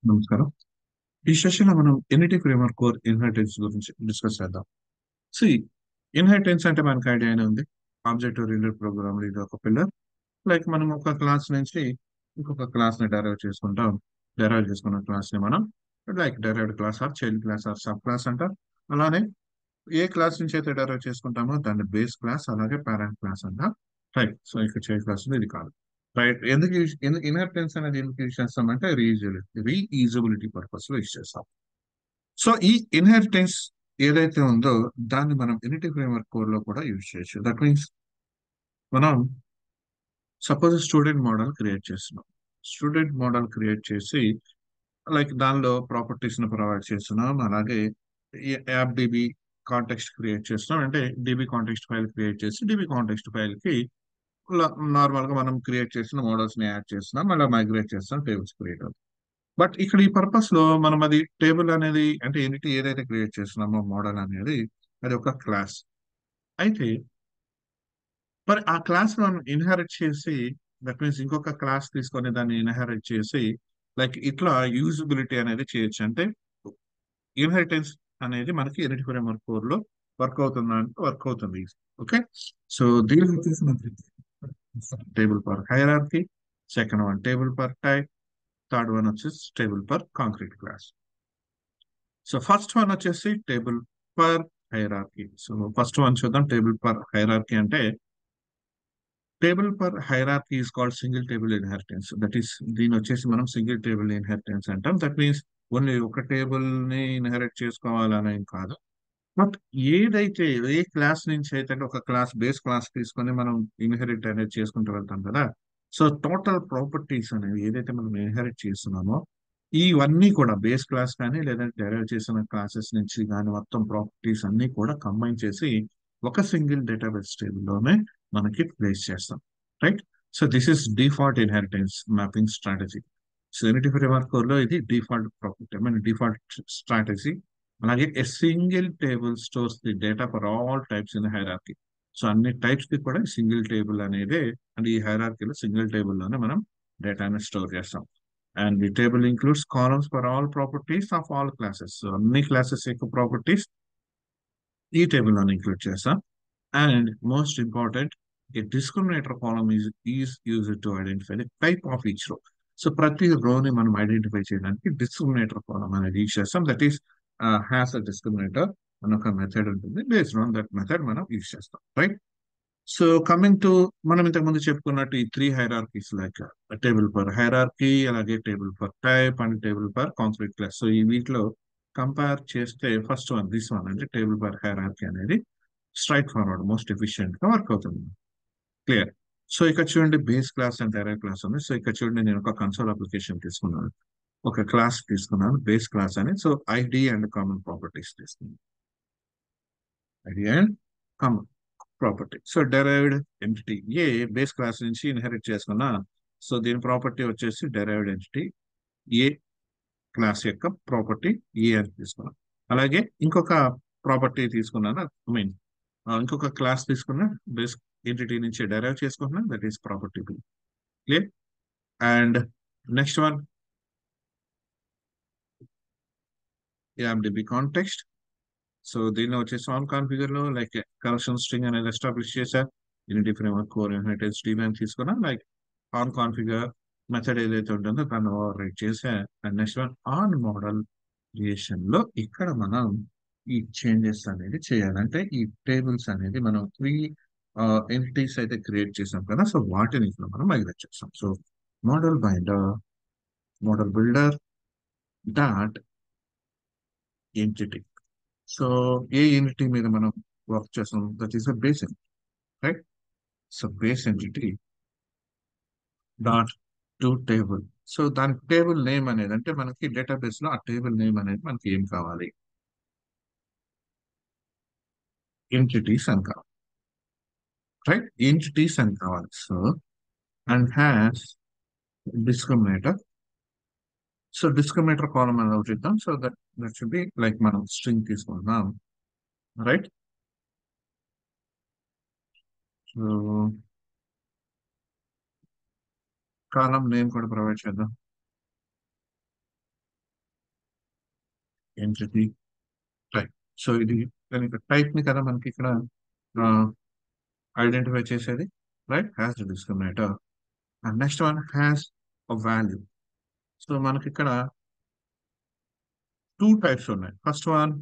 నమస్కారం. ఈ సెషన్‌లో మనం ఎన్‌ఈటీ ఫ్రేమ్‌వర్క్ కోర్ ఇన్హెరిటెన్స్ గురించి డిస్కస్ చేద్దాం. సీ ఇన్హెరిటెన్స్ అంటే మనకు ఐడియానే ఉంది. ఆబ్జెక్ట్ ఓరియెంటెడ్ ప్రోగ్రామ్‌లో ఇది ఒక పిల్లర్. లైక్ మనం ఒక క్లాస్ నుంచి ఇంకొక క్లాస్‌ని డెరైవ్ చేసుకుంటాం. డెరైవ్ చేసుకున్న క్లాస్‌ని మనం like derived class or child class or sub class అంటాం. అలానే ఏ క్లాస్ నుంచి అయితే డెరైవ్ చేసుకుంటామో దాన్ని బేస్ క్లాస్ అలాగే పేరెంట్ క్లాస్ అంటాం. రైట్. సో ఇక్కడ చైల్డ్ క్లాస్ ఉంది, ఇది కాదు. రైట్. ఎందుకు ఇన్హెరిటెన్స్ అనేది ఎందుకు యూజ్ చేస్తామంటే రీయూజబిలిటీ పర్పస్ లో యూజ్ చేస్తాం. సో ఈ ఇన్హెరిటెన్స్ ఏదైతే ఉందో దాన్ని మనం యూనిటీ ఫ్రేమ్వర్క్ కోడ్ లో కూడా యూజ్ చేయొచ్చు. దట్ మీన్స్ మనం సపోజ్ స్టూడెంట్ మోడల్ క్రియేట్ చేస్తున్నాం. స్టూడెంట్ మోడల్ క్రియేట్ చేసి లైక్ దానిలో ప్రాపర్టీస్ ని ప్రొవైడ్ చేస్తున్నాం. అలాగే యాప్ డిబి కాంటెక్స్ట్ క్రియేట్ చేస్తున్నాం. అంటే డిబి కాంటెక్స్ట్ ఫైల్ క్రియేట్ చేసి డిబి కాంటెక్స్ట్ ఫైల్ కి నార్మల్ గా మనం క్రియేట్ చేసిన మోడల్స్ ని యాడ్ చేస్తున్నాం, మళ్ళీ మైగ్రేట్ చేస్తాం, టేబుల్స్ క్రియేట్ అవుతాయి. బట్ ఇక్కడ ఈ పర్పస్ లో మనం అది టేబుల్ అనేది అంటే ఎన్నిటి ఏదైతే క్రియేట్ చేస్తున్నామో మోడల్ అనేది అది ఒక క్లాస్. అయితే మరి ఆ క్లాస్ మనం ఇన్హెరిట్ చేసి దట్ మీన్స్ ఇంకొక క్లాస్ తీసుకొని దాన్ని ఇన్హెరిట్ చేసి లైక్ ఇట్లా యూజబిలిటీ అనేది చేయొచ్చు. అంటే ఇన్హెరిటెన్స్ అనేది మనకి ఎన్నిటి ఫ్రేమ్వర్క్ కోర్ లో వర్క్ అవుతుందా అంటే వర్క్ అవుతుంది. ఓకే. సో దీనికి వచ్చేసి మనకి table per hierarchy, second one table per type, third one వచ్చేసి table per concrete class. So first one వచ్చేసి table per hierarchy. So first one చూద్దాం. టేబుల్ పర్ హైరార్కీ అంటే table per hierarchy is called single table inheritance. That is దీని వచ్చేసి మనం single table inheritance అంటాం. That means only ఒక table ని inherit చేసుకోవాలనేం కాదు. బట్ ఏదైతే ఏ క్లాస్ నుంచి అయితే అంటే ఒక క్లాస్ బేస్ క్లాస్ తీసుకొని మనం ఇన్హెరిట్ అనేది చేసుకుంటూ వెళ్తాం కదా. సో టోటల్ ప్రాపర్టీస్ అనేవి ఏదైతే మనం ఇన్హెరిట్ చేస్తున్నామో ఇవన్నీ కూడా బేస్ క్లాస్ కానీ లేదంటే డెరైవ్ చేసిన క్లాసెస్ నుంచి కానీ మొత్తం ప్రాపర్టీస్ అన్ని కూడా కంబైన్ చేసి ఒక సింగిల్ డేటాబేస్ టేబుల్లోనే మనకి ప్లేస్ చేస్తాం. Right. So this is default inheritance mapping strategy. So entity framework లో ఇది default property I mean default strategy. అలాగే a single table stores the data for all types in hierarchy. So అన్ని types కి కూడా single table అనేది and ఈ హైరార్కీలో single table లోనే మనం డేటాని స్టోర్ చేస్తాం. And the table includes columns for all properties of all classes. So అన్ని క్లాసెస్ యొక్క ప్రాపర్టీస్ ఈ టేబుల్ లోనే ఇంక్లూడ్ చేస్తాం. And most important, a discriminator column is used to identify the type of each row. So ప్రతి రోని మనం identify చేయడానికి డిస్క్రిమినేటర్ కాలం అనేది use చేస్తాం. That is has a discriminator అని ఒక మెథడ్ ఉంటుంది. బేస్డ్ ఆన్ దట్ మెథడ్ మనం యూజ్ చేస్తాం. రైట్. సో కమింగ్ టు మనం ఇంతకు ముందు చెప్పుకున్నట్టు ఈ three hierarchies like table per hierarchy, అలాగే table per type and table per concrete class. So ఈ వీటిలో కంపేర్ చేస్తే ఫస్ట్ వన్ దిస్ వన్ అంటే టేబుల్ పర్ హైరార్కీ అనేది స్ట్రైట్ ఫార్వర్డ్ మోస్ట్ ఎఫిషియెంట్ గా వర్క్ అవుతుంది. క్లియర్. సో ఇక్కడ చూడండి base class and derive class ఉంది. సో ఇక్కడ చూడండి నేను ఒక కన్సోల్ అప్లికేషన్ తీసుకున్నాను, ఒక క్లాస్ తీసుకున్నాను బేస్ క్లాస్ అని. So ID and common properties తీసుకున్నాను. ID and common property. So derived entity A base class నుంచి ఇన్హెరిట్ చేసుకున్నా. సో దీని ప్రాపర్టీ వచ్చేసి డెరైవ్డ్ ఎంటిటీ ఏ క్లాస్ యొక్క ప్రాపర్టీ ఏ అని తీసుకున్నాను. అలాగే ఇంకొక ప్రాపర్టీ తీసుకున్నాను, ఐ మీన్ ఇంకొక క్లాస్ తీసుకున్నా బేస్ ఎంటిటీ నుంచి డెరైవ్ చేసుకుంటున్నా, that is property B. Clear. And next one AMDB context. So దీనిలో వచ్చేసి ఆన్ కాన్ఫిగర్ లో లైక్ కలెక్షన్ స్ట్రింగ్ అనేది ఎస్టాబ్లిష్ చేశా. Unity framework core inheritance dB తీసుకున్నా. లైక్ ఆన్ కాన్ఫిగర్ మెథడ్ ఏదైతే ఉంటుందో దాన్ని ఓవర్ రైట్ చేసా. And next one on model creation లో ఇక్కడ మనం ఈ చేంజెస్ అనేది చేయాలి. అంటే ఈ టేబుల్స్ అనేది మనం త్రీ ఎంటిటీస్ అయితే క్రియేట్ చేసాం కదా. సో వాటిని ఇప్పుడు మనం మైగ్రేట్ చేస్తాం. So model binder, model builder, dot entity. So ఏ ఎంటిటీ మీద మనం వర్క్ చేస్తాం, that is a base entity. Right. So base entity dot to table. So దాని టేబుల్ నేమ్ అనేది అంటే మనకి డేటాబేస్ లో ఆ టేబుల్ నేమ్ అనేది మనకి ఏం కావాలి, ఎంటిటీస్ అని కావాలి. రైట్. ఎంటిటీస్ అని కావాలి. So and has discriminator. So discriminator column అని ఒకటి ఇద్దాం. So that should be like మనం స్ట్రింగ్ తీసుకుందాం. రైట్. సో కాలం నేమ్ కూడా ప్రొవైడ్ చేద్దాం. Entity type. సో ఇది టైప్ ని కదా మనకి ఇక్కడ ఐడెంటిఫై చేసేది, right, has the discriminator. And next one has a value. So మనకి ఇక్కడ టూ టైప్స్ ఉన్నాయి. First one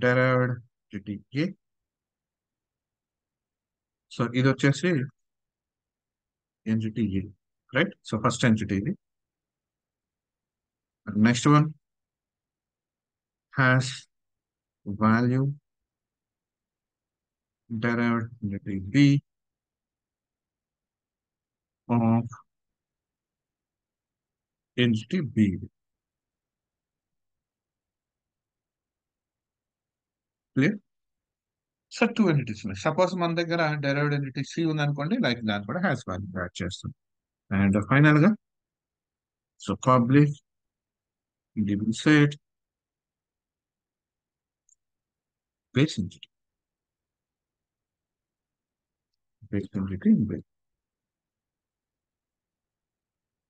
derived entity A. So ఇది వచ్చేసి entity A, right. So first entity ఇది. Next one has value derived entity B of entity B. Clear? So two entities ఉన్నాయి. Suppose మన దగ్గర derived entity C ఉంది అనుకోండి, like దాన్ని కూడా హ్యాస్ వాల్యూ యాడ్ చేస్తాం. అండ్ ఫైనల్ గా so public dB set base entity, base entity base,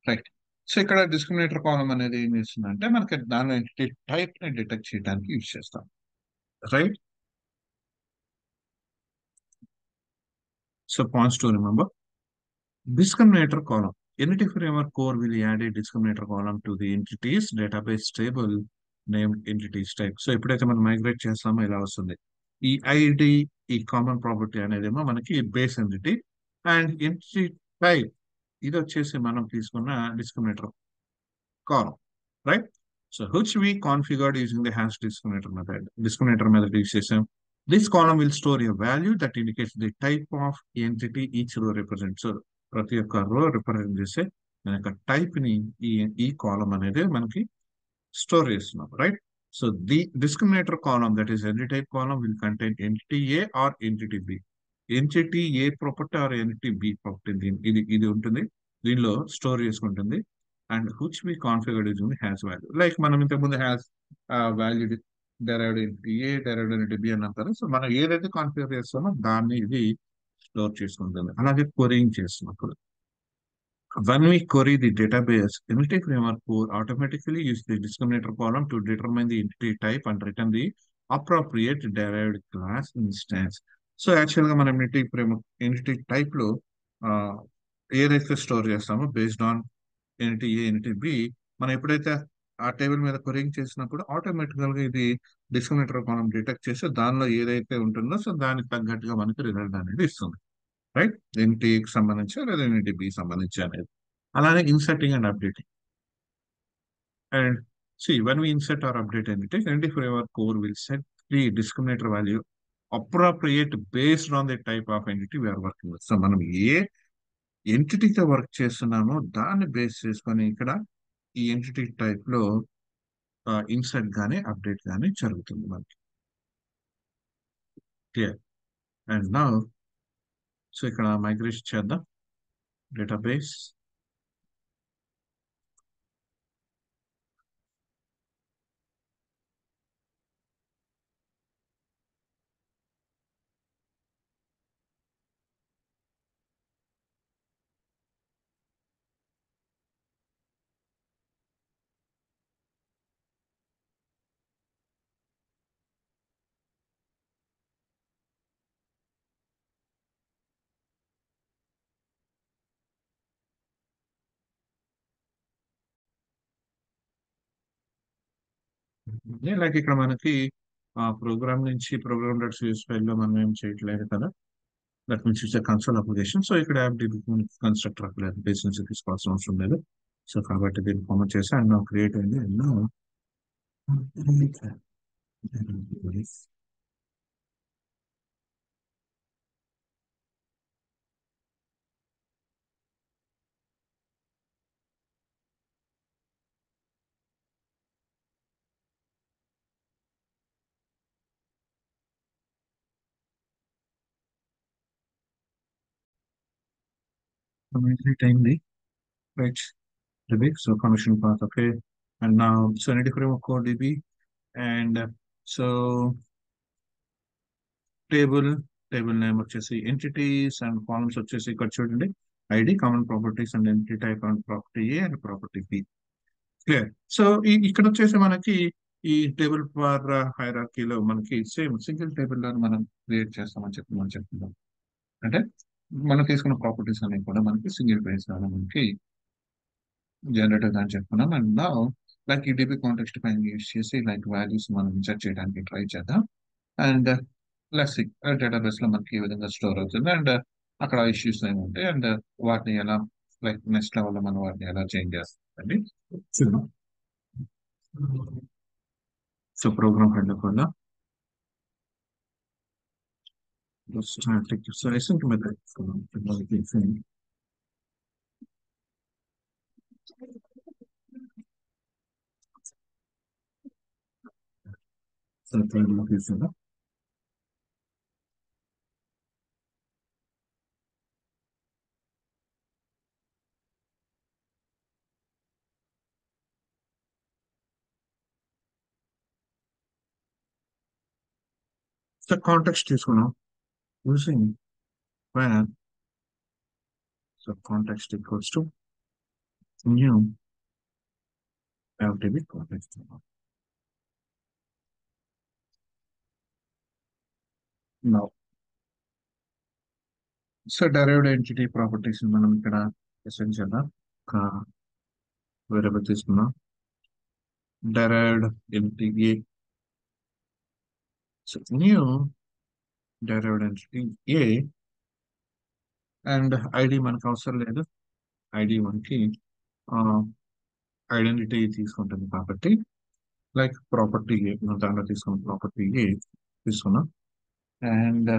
right. So ఇక్కడ డిస్క్రిమినేటర్ కాలం అనేది ఏం చేస్తుంది అంటే మనకి దాని ఎంటిటీ టైప్ ని డిటెక్ట్ చేయడానికి యూజ్ చేస్తాం, right. So points to remember. Discriminator column. Entity framework core will add a discriminator column to the entities database table named entities type. So ఎప్పుడైతే మనం మైగ్రేట్ చేస్తామో ఇలా వస్తుంది. ఈ ఐడి, ఈ కామన్ ప్రాపర్టీ అనేదేమో మనకి base entity, and entity type ఇది వచ్చేసి మనం తీసుకున్న డిస్క్రిమినేటర్ column, right? So which we configured using the hash discriminator method. Discriminator method use చేసాం. This column will store a value that indicates the type of entity each row represents. So ప్రతి ఒక్క రో represent చేసే మన యొక్క type ని ఈ కాలం అనేది మనకి స్టోర్ చేస్తున్నాం, right. So the discriminator column, that is entity type column, will contain entity A or entity B. Entity A property or entity B property ఇది ఇది ఉంటుంది, దీనిలో స్టోర్ చేసుకుంటుంది. And which we configured using the has value. Like మనం ఇంతకుముందు has value derived entity A, derived entity B అని అంటారు. So మనం ఏదైతే కాన్ఫిగర్ చేస్తామో దాన్ని ఇది స్టోర్ చేసుకుంటుంది. అలాగే క్వరీయింగ్ చేస్తున్నప్పుడు when we query the database, entity framework core automatically use the discriminator column to determine the entity type and return the appropriate derived class instance. So actual గా మనం ఎంటిటీ టైప్ లో ఆ, ఏదైతే స్టోర్ చేస్తామో based on entity A, entity B, మనం ఎప్పుడైతే ఆ table మీద క్వెరీయింగ్ చేసినప్పుడు ఆటోమేటికల్ గా ఇది డిస్క్రిమినేటర్ కాలం డిటెక్ట్ చేసి దానిలో ఏదైతే ఉంటుందో సో దానికి తగ్గట్టుగా మనకి రిజల్ట్ అనేది ఇస్తుంది, రైట్. ఎంటిటీకి సంబంధించి లేదా ఎంటిటీ బి సంబంధించి అనేది. అలానే inserting and updating. And when we insert or update entity framework core will set the discriminator value appropriate based on the type of entity we are working with. So మనం ఏ ఎంటిటీతో work చేస్తున్నామో దాన్ని base చేసుకొని ఇక్కడ ఈ entity type లో insert గానీ update గానీ జరుగుతుంది మనకి, క్లియర్. అండ్ నౌ సో ఇక్కడ మైగ్రేషన్ చేద్దాం డేటాబేస్. లైక్ ఇక్కడ మనకి ప్రోగ్రామ్ నుంచి ప్రోగ్రామ్ డాట్ సిఎస్ ఫైల్ లో మనం ఏం చేయట్లేదు కదా, that means it's console application. So ఇక్కడ యాప్ కన్స్ట్రక్టర్ అవ్వలేదు, బేస్ నుంచి తీసుకోవాల్సిన అవసరం లేదు. సో కాబట్టి దీన్ని ఫార్మట్ చేసి అండ్ నా క్రియేట్ అయింది అండ్ క్రియేట్ అయింది, right. DB, so permission path, okay. And now, so entity framework code DB, and so table, table name వచ్చేసి entities and columns వచ్చేసి ఇక్కడ చూడండి ID, common properties and entity type and property A and property B, clear. So ఇక్కడ వచ్చేసి మనకి ఈ table for హైరార్కీలో మనకి same single table లో మనం క్రియేట్ చేస్తామని చెప్పి మనం చెప్తున్నాం. అంటే మనం తీసుకున్న ప్రాపర్టీస్ అనేవి కూడా మనకి సింగిల్ పేజ్ ద్వారా మనకి జనరేటర్ అని చెప్పుకున్నాం. అండ్ నా లైక్ ఈ డిబి కాంటెక్స్ట్ పైన యూస్ చేసి లైక్ వాల్యూస్ మనం ఇన్సర్ట్ చేయడానికి ట్రై చేద్దాం. అండ్ ప్లస్ డేటాబేస్ లో మనకి ఈ విధంగా స్టోర్ అవుతుంది. అండ్ అక్కడ ఇష్యూస్ ఏమి ఉంటాయి అండ్ వాటిని ఎలా లైక్ నెక్స్ట్ లెవెల్ లో మనం వాటిని ఎలా చేంజ్ చేస్తామండి. సో ప్రోగ్రామ్ హెడ్ కూడా static. So I think my the context is using where the context equals to new FDB context. Now, so derived entity properties మనం ఇక్కడ essential గా ఒక వేరియబుల్ తీసుకున్నాం. Derived entity A. So new derived entity A and ID మనకు అవసరం లేదు. ID మనకి identity తీసుకుంటుంది కాబట్టి లైక్ ప్రాపర్టీ ఏ మనం దాంట్లో తీసుకున్న ప్రాపర్టీ ఏ తీసుకున్నాం. అండ్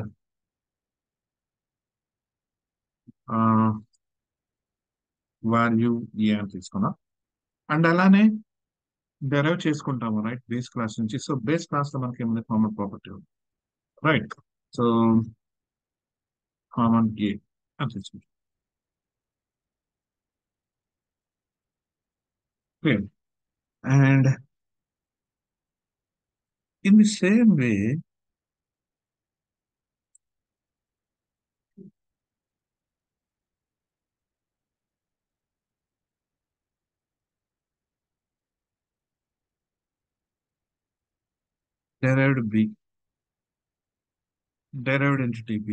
వాల్యూ ఏ అని తీసుకున్నాం. అండ్ అలానే డెరైవ్ చేసుకుంటాము రైట్ బేస్ క్లాస్ నుంచి. సో బేస్ క్లాస్ లో మనకి ఏమైనా కామన్ ప్రాపర్టీ ఉంది రైట్. సో కామన్ ఏ అని తీసుకుంటాం. And in the same way derived B, derived entity B,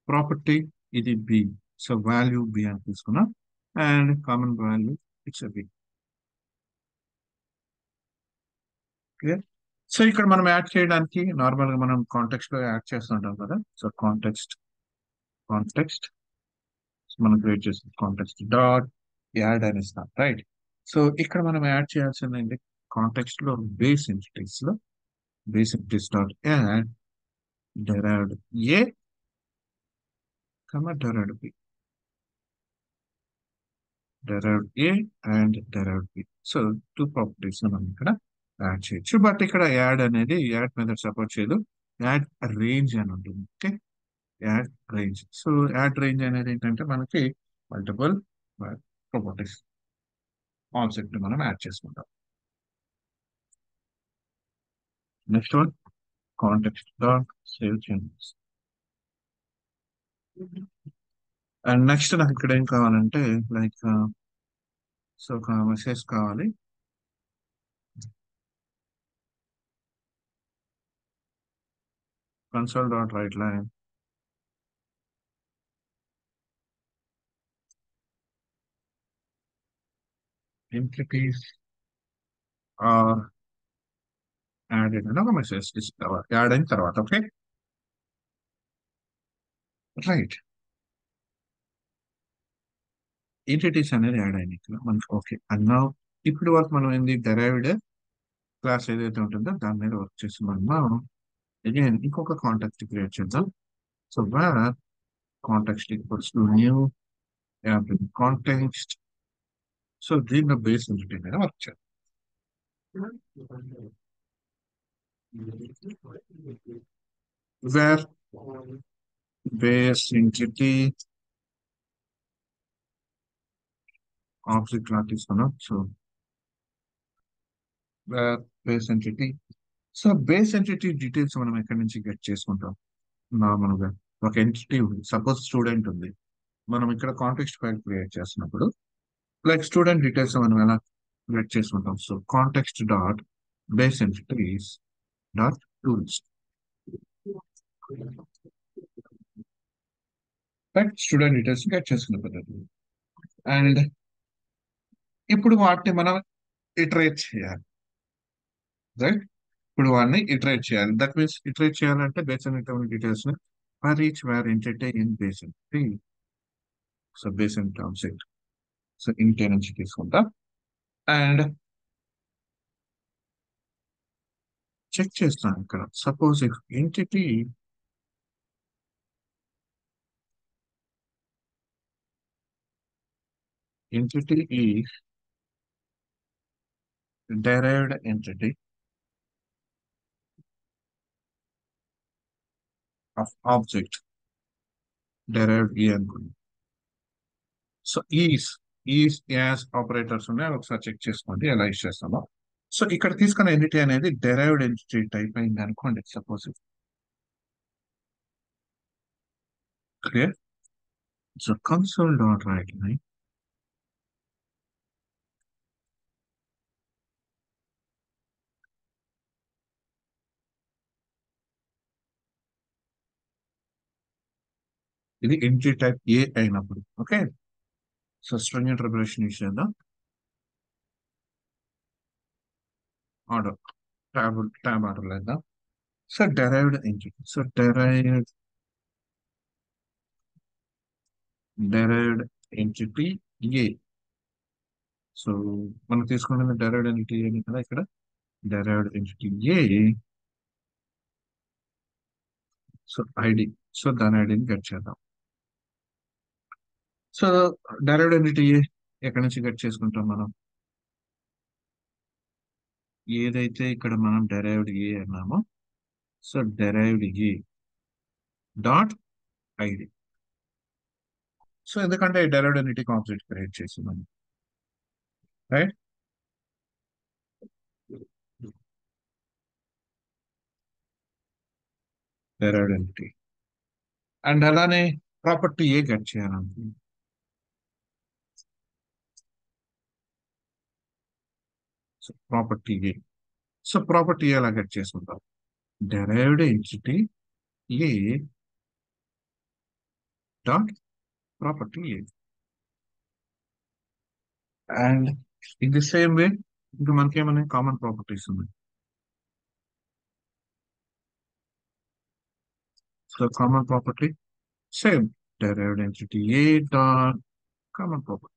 property ఇది బి. సో వాల్యూ బి అని తీసుకున్నాం. And common value it's B. Clear. So ఇక్కడ మనం యాడ్ చేయడానికి నార్మల్ గా మనం కాంటెక్స్ట్ లో యాడ్ చేస్తుంటాం కదా. సో కాంటెక్స్ట్ మనం క్రియేట్ చేస్తాం కాంటెక్స్ట్ డాట్ యాడ్ అని ఇస్తాం రైట్. సో ఇక్కడ మనం యాడ్ చేయాల్సింది ఏంటి కాంటెక్స్ట్ లో బేస్ ఎంటిటీస్ లో base entities dot add derived A derived B, derived A అండ్ derived B. So two properties మనం ఇక్కడ యాడ్ చేయొచ్చు. బట్ ఇక్కడ యాడ్ అనేది యాడ్ మెథడ్ సపోర్ట్ చేయదు. యాడ్ రేంజ్ అని ఉంటుంది. Okay, add range. So add range అనేది ఏంటంటే మనకి మల్టిపుల్ ప్రాపర్టీస్ కాన్సెప్ట్ మనం యాడ్ చేసుకుంటాం. Next one context dot save changes. And next నాకు ఇక్కడ ఏం కావాలంటే లైక్ సో ఒక మెసేజ్ కావాలి. Console dot write line entities are added అని ఒక మెసేజ్ తీసుకోవాలి యాడ్ అయిన తర్వాత. ఓకే రైట్, ఎంటిటీస్ అనేది యాడ్ అయినాయి ఇక్కడ మనకి. ఓకే అన్నా ఇప్పుడు వరకు మనం ఏంది డెరైవ్డ్ క్లాస్ ఏదైతే ఉంటుందో దాని మీద వర్క్ చేస్తున్నాం. మనం అగైన్ ఇంకొక కాంటాక్ట్ క్రియేట్ చేద్దాం. So where contact equals to new contact. So దీనిలో బేస్ ఎంటిటీ మీద వర్క్ చేద్దాం. వేర్ బేస్ ఎంటిటీ ఆబ్జెక్ట్ లా తీసుకున్నాం. So where base entity. So base entity details మనం ఎక్కడి నుంచి గెట్ చేసుకుంటాం నార్మల్ గా. ఒక ఎంటిటీ సపోజ్ స్టూడెంట్ ఉంది. మనం ఇక్కడ కాంటెక్స్ట్ ఫైల్ క్రియేట్ చేస్తున్నప్పుడు లైక్ స్టూడెంట్ డీటెయిల్స్ మనం ఎలా క్రియేట్ చేసుకుంటాం. So context dot base entities dot tools, right? Student details get చేసుకున్న పద్ధతి. అండ్ ఇప్పుడు వాటిని మనం ఇటరేట్ చేయాలి, రైట్? ఇప్పుడు వాడిని ఇటరేట్ చేయాలి. దట్ మీన్స్ ఇటరేట్ చేయాలంటే బేస్ అనేటువంటి details for each var entity in base entity. So base entity object, so ఇంటి నుంచి తీసుకుంటా. అండ్ చెక్ చేస్తాను ఇక్కడ. Suppose if entity is derived entity of object derived E అనుకోండి. సో ఈస్ యాజ్ ఆపరేటర్స్ ఉన్నాయి, అవి ఒకసారి చెక్ చేసుకోండి ఎలా యూస్ చేస్తామో. సో ఇక్కడ తీసుకున్న ఎంటిటీ అనేది డెరైవ్డ్ ఎంటిటీ టైప్ అయింది అనుకోండి. Suppose clear. So console dot write line ఇది ఎంటిటీ టైప్ ఏ అయినప్పుడు. Okay. So string interpretation use చేద్దాం. ఆర్డర్ ట్యాబ్ ఆర్డర్ లేదా. So derived entity, so derived entity A. So మనం తీసుకున్న డెరైవ్డ్ ఎంటిటీ ఏంటి కదా ఇక్కడ, derived entity A, so ID, so దాని ఐడిని గెట్ చేద్దాం. సో derived entity A ఎక్కడి నుంచి గెట్ చేసుకుంటాం మనం? ఏదైతే ఇక్కడ మనం derived A అన్నామో, so derived A dot ID. So ఎందుకంటే derived entity ఆబ్జెక్ట్ క్రియేట్ చేస్తున్నాం, రైట్? derived entity అండ్ అలానే ప్రాపర్టీ ఏ గెట్ చేయాలనుకుంది. So property A, so property ఎలా గెట్ చేసుకుంటాం? derived entity A dot property A. And in the same way ఇంకా మనకి ఏమైనా common properties ఉన్నాయి. So common property same, derived entity A dot common property.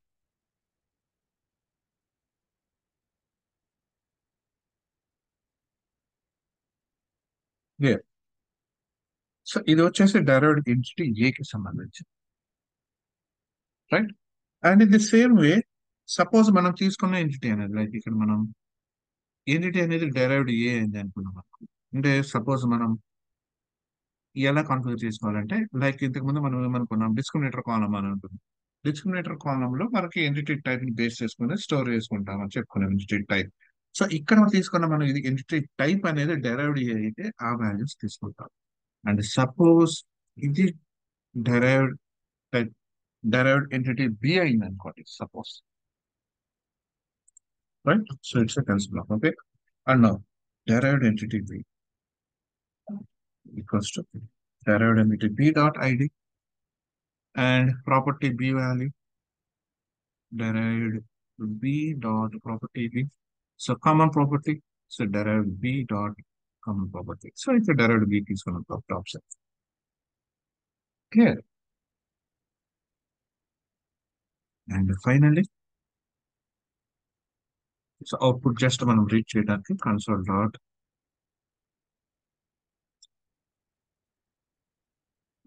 Yeah. So ఇది వచ్చేసి derived entity A కి సంబంధించి, right? And in the same way suppose మనం తీసుకున్న ఎంటిటీ అనేది లైక్ ఇక్కడ మనం ఎంటిటీ అనేది derived A అయింది అనుకున్నాం అనుకో. అంటే సపోజ్ మనం ఎలా కాన్ఫిగర్ చేసుకోవాలంటే లైక్ ఇంతకు ముందు మనం ఏమనుకున్నాం, డిస్క్రిమినేటర్ కాలం అని ఉంటుంది. డిస్క్రిమినేటర్ కాలంలో మనకి ఎంటిటీ టైప్ ని బేస్ చేసుకుని స్టోర్ చేసుకుంటాం అని చెప్పుకున్నాం ఎంటిటీ టైప్. సో ఇక్కడ తీసుకున్న మనం ఇది ఎంటిటీ టైప్ అనేది డెరైవ్డ్ అయితే ఆ వాల్యూస్ తీసుకుంటాం. అండ్ సపోజ్ ఇది derived type, derived entity B అయింది అనుకోండి suppose, right? So it's consider block. Okay. And now derived entity B equals to derived entity b dot id and property b value derived b dot property b. So common property, so derived b dot common property. So it's a derived b is going to top set. Clear. And finally, so output just మనం read చేయడానికి console dot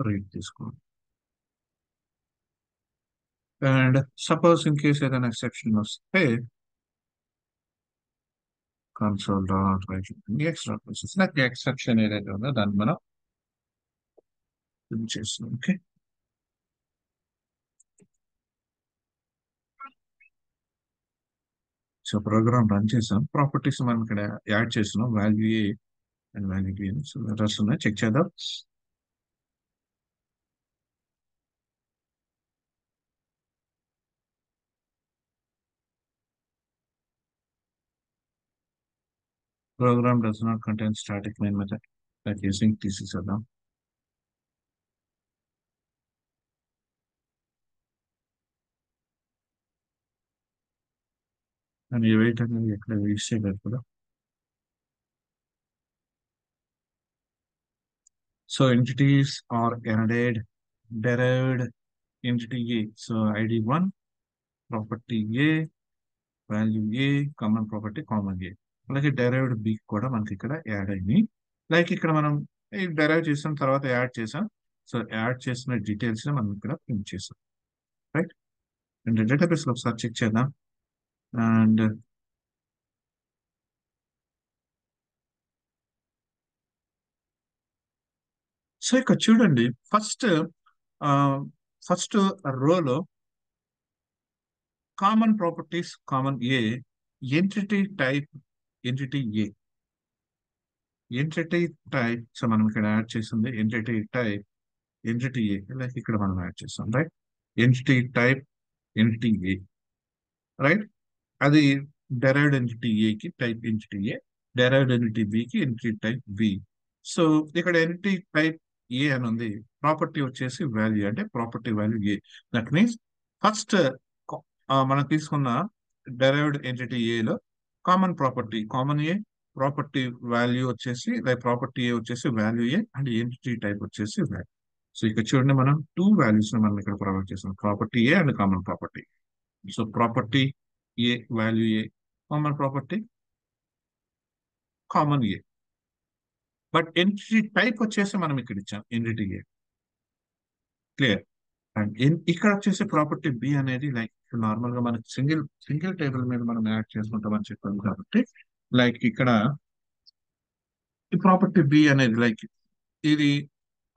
read తీసుకోండి. And suppose in case ఏదైనా exception వస్తే console dot write the extra process like exception ఏదైతే ఉందో దాన్ని మనం చేస్తున్నాం. ఓకే. సో ప్రోగ్రామ్ రన్ చేసాం, ప్రాపర్టీస్ మనం ఇక్కడ యాడ్ చేస్తున్నాం, value A and value B అని. సో ఎర్రర్స్ ఉన్నాయి, చెక్ చేద్దాం. Program does not contain static main method like using తీసేసేద్దాం. అండ్ ఈ వెయిట్ అనేది ఎక్కడ యూస్ చేయలేదు కూడా. So entities are added derived entity A. So ID 1, property A, value A, common property common A. అలాగే derived B కూడా మనకి ఇక్కడ యాడ్ అయింది. లైక్ ఇక్కడ మనం డెరైవ్ చేసిన తర్వాత యాడ్ చేసాం. సో యాడ్ చేసిన డీటెయిల్స్ మనం ఇక్కడ ప్రింట్ చేసాం, రైట్. అండ్ డేటాబేస్ లో ఒకసారి చెక్ చేద్దాం. అండ్ సో ఇక్కడ చూడండి, ఫస్ట్ రోలో common properties common A, entity type entity A. Entity type so మనం ఇక్కడ యాడ్ చేసింది entity type entity A, like ఇక్కడ మనం యాడ్ చేస్తాం, right. Entity type entity A, right. అది డెరైవ్డ్ ఎంటిటీ ఏకి type entity A, derived entity బికి entity type B. So ఇక్కడ ఎంటిటీ టైప్ ఏ అని ఉంది, ప్రాపర్టీ వచ్చేసి వాల్యూ అంటే property value A. That means first మనం తీసుకున్న డెరైవ్డ్ ఎంటిటీ ఏలో కామన్ ప్రాపర్టీ కామన్ ఏ, ప్రాపర్టీ వాల్యూ వచ్చేసి లైక్ ప్రాపర్టీ ఏ వచ్చేసి value A and entity type వచ్చేసి వాల్యూ. సో ఇక్కడ చూడండి, మనం టూ వాల్యూస్ మనం ఇక్కడ ప్రొవైడ్ చేస్తాం, property A and common property. So property A value A, common property common A. But entity type వచ్చేసి మనం ఇక్కడ ఇచ్చాం ఎంటిటీ ఏ, క్లియర్. అండ్ ఇక్కడ వచ్చేసి ప్రాపర్టీ బి అనేది లైక్ నార్మల్ గా మనకి సింగిల్ సింగిల్ టేబుల్ మీద మనం యాడ్ చేసుకుంటామని చెప్పాము కాబట్టి లైక్ ఇక్కడ ఈ ప్రాపర్టీ బి అనేది లైక్ ఇది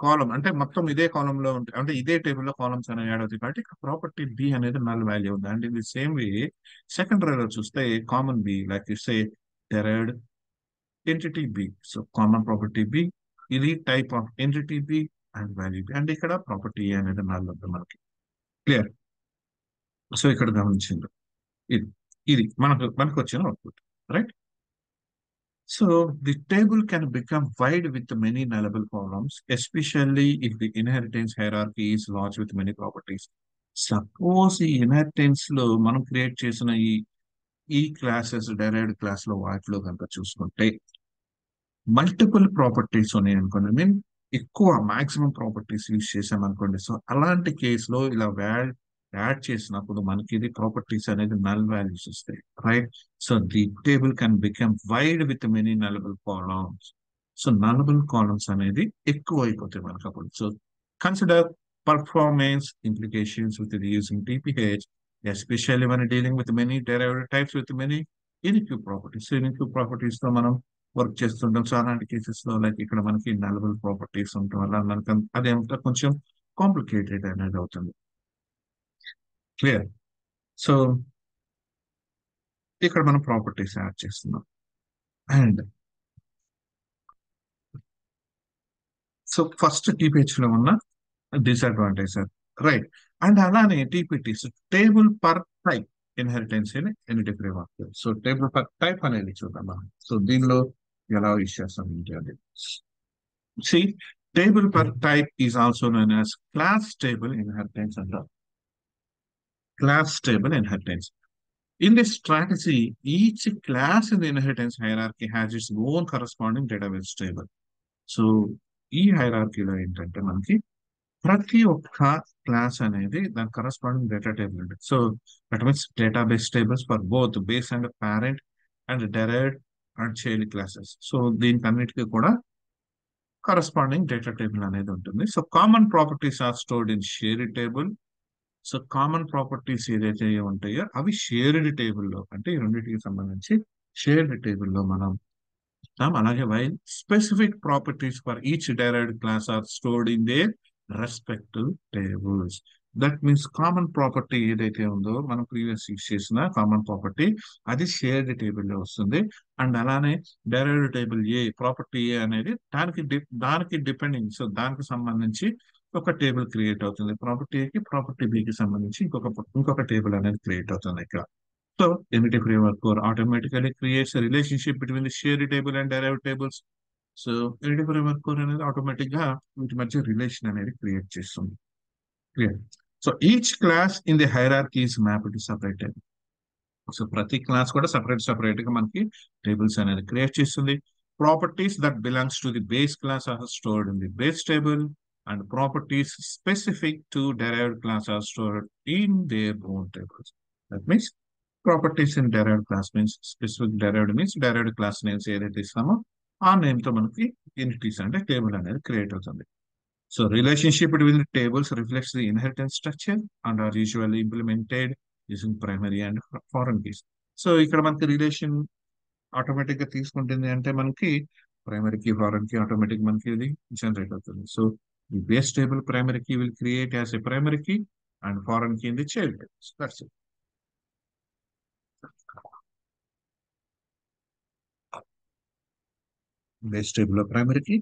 కాలం అంటే మొత్తం ఇదే కాలం లో ఉంటాయి, అంటే ఇదే టేబుల్ లో కాలమ్స్ అనేవి యాడ్ అవుతాయి కాబట్టి ప్రాపర్టీ బి అనేది నల్ వాల్యూ ఉంది. అండ్ ఇది సేమ్ వే సెకండ్ రేలో చూస్తే common B like say derived entity B. So common property B, ఇది type of entity B and value B. And ఇక్కడ ప్రాపర్టీ ఏ అనేది నల్ ఉంది మనకి, క్లియర్. సో ఇక్కడ గమనించింది, ఇది ఇది మనకు వచ్చిన output, right. So the table can become wide with many nullable columns, especially if the inheritance hierarchy is large with many properties. Suppose ఈ ఇన్హెరిటెన్స్ లో మనం క్రియేట్ చేసిన ఈ క్లాసెస్ డెరైవ్డ్ క్లాస్ లో వాటిలో కనుక చూసుకుంటే మల్టిపుల్ ప్రాపర్టీస్ ఉన్నాయి అనుకోండి, ఎక్కువ మాక్సిమం ప్రాపర్టీస్ యూజ్ చేసాం అనుకోండి. సో అలాంటి కేసులో ఇలా యాడ్ చేసినప్పుడు మనకి ఇది ప్రాపర్టీస్ అనేది నల్ వాల్యూస్ వస్తాయి, right. So the table can become wide with many nullable columns. So nullable columns అనేది ఎక్కువ అయిపోతాయి మనకు అప్పుడు. So consider performance implications with using TPH, especially when dealing with many derived types with many ఇన్క్యూబ్ properties. ఇన్క్యూబ్ properties తో మనం work చేస్తుంటాం. సో అలాంటి కేసెస్ లో లైక్ ఇక్కడ మనకి నలబుల్ ప్రాపర్టీస్ ఉండటం వల్ల మనకి అదేమంతా కొంచెం కాంప్లికేటెడ్ అనేది అవుతుంది, క్లియర్. సో ఇక్కడ మనం ప్రాపర్టీస్ యాడ్ చేస్తున్నాం. అండ్ సో ఫస్ట్ టీపీహెచ్ లో ఉన్న డిసడ్వాంటేజ్, రైట్. అండ్ అలానే TPTs table per type inheritance entity framework. So table per type అనేది చూద్దాం మనం. సో దీనిలో ఎలా యూస్ చేస్తాం ఏంటి అనేది. See table per type is also known as class table inheritance అంటారు. Class table inheritance. In this strategy, each class in the inheritance hierarchy has its own corresponding database table. So, ఈ హైరార్కీలో ఏంటంటే మనకి ప్రతి ఒక్క class అనేది దాని corresponding data table ఉంటుంది. So that means database tables for both base and parent and derived and child classes. So దీనికి అన్నిటికీ కూడా కరస్పాండింగ్ డేటా టేబుల్ అనేది ఉంటుంది. So common properties are stored in shared table. So common properties ఏదైతే ఉంటాయో అవి shared టేబుల్లో, అంటే ఈ రెండింటికి సంబంధించి షేర్డ్ టేబుల్లో మనం ఇస్తాం. అలాగే while specific properties for each derived class are stored in their respective tables. That means common property ఏదైతే ఉందో మనం ప్రీవియస్ యూజ్ చేసిన కామన్ ప్రాపర్టీ అది షేర్డ్ టేబుల్లో వస్తుంది. అండ్ అలానే derived table A property A అనేది దానికి డిపెండింగ్, సో దానికి సంబంధించి ఒక టేబుల్ క్రియేట్ అవుతుంది. ప్రాపర్టీ ఏకి ప్రాపర్టీ బికి సంబంధించి ఇంకొక టేబుల్ అనేది క్రియేట్ అవుతుంది ఇక్కడ. So Entity Framework Core automatically creates a relationship between the shared table and derived tables. So Entity Framework Core అనేది ఆటోమేటిక్ గా వీటి మధ్య రిలేషన్ అనేది క్రియేట్ చేస్తుంది. Clear. So each class in the hierarchy is map to separate table. So ప్రతి class కూడా separate గా మనకి టేబుల్స్ అనేది క్రియేట్ చేస్తుంది. Properties that belongs to the base class are stored in the base table and properties specific to derived class are stored in their own tables. That means properties in derived class means specific derived means derived class names ఏదైతే ఇస్తామో ఆ name తో మనకి entities అంటే table అనేది create అవుతుంది. So relationship between the tables reflects the inheritance structure and are usually implemented using primary and foreign keys. So ఇక్కడ మనకి రిలేషన్ ఆటోమేటిక్ గా తీసుకుంటుంది అంటే మనకి primary key foreign key automatic మనకి ఇది జనరేట్ అవుతుంది. So the base table primary key will create as a primary key and foreign key in the child table. So that's it. Base table of primary key,